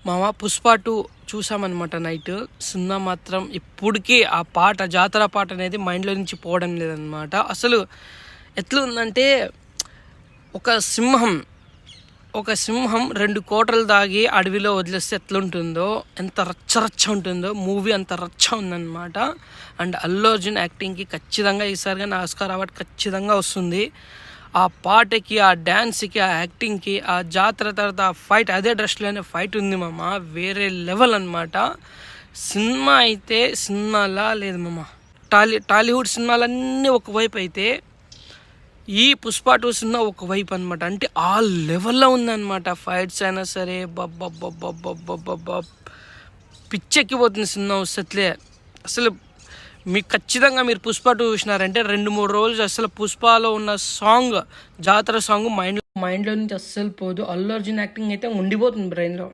మామ 'Pushpa 2' చూసామన్నమాట night. Cinema మాత్రం ఇప్పటికీ ఆ పాట, జాతర పాట అనేది మైండ్‌లో నుంచి పోవడం లేదనమాట. అసలు ఎట్లుందంటే ఒక సింహం 2 కోటలు దాగి అడవిలో వదిలేస్తే ఎట్లుంటుందో, ఎంత రచ్చ రచ్చ ఉంటుందో మూవీ అంత రచ్చ ఉందన్నమాట. అండ్ అల్లు అర్జున్ యాక్టింగ్‌కి ఖచ్చితంగా ఈసారి గాని ఆస్కార్ అవార్డ్ ఖచ్చితంగా వస్తుంది. ఆ పాటకి, ఆ డ్యాన్స్‌కి, ఆ యాక్టింగ్‌కి, ఆ జాతర తర్వాత ఆ ఫైట్, అదే డ్రెస్‌లోనే ఫైట్ ఉంది మామ. వేరే లెవెల్ అనమాట. సినిమా అయితే సినిమాలా లేదు మామ. టాలీవుడ్ సినిమాలన్నీ ఒకవైపు అయితే, ఈ 'పుష్ప 2' సినిమా ఒకవైపు అనమాట. అంటే ఆ లెవెల్‌లో ఉందన్నమాట. ఫైట్స్ అయినా సరే అబ్బబ్బబ్బబ్బబ్బబ్బబ్బబ్బా! పిచ్చెక్కిపోతుంది సినిమా వస్తట్లే. అసలు మీకు ఖచ్చితంగా మీరు 'పుష్ప 2' చూసినారంటే 2-3 రోజులు అసలు 'పుష్పలో' ఉన్న సాంగ్, జాతర సాంగ్ మైండ్‌లో నుంచి అస్సలు పోదు. అల్లు అర్జున్ యాక్టింగ్ అయితే ఉండిపోతుంది బ్రెయిన్‌లో.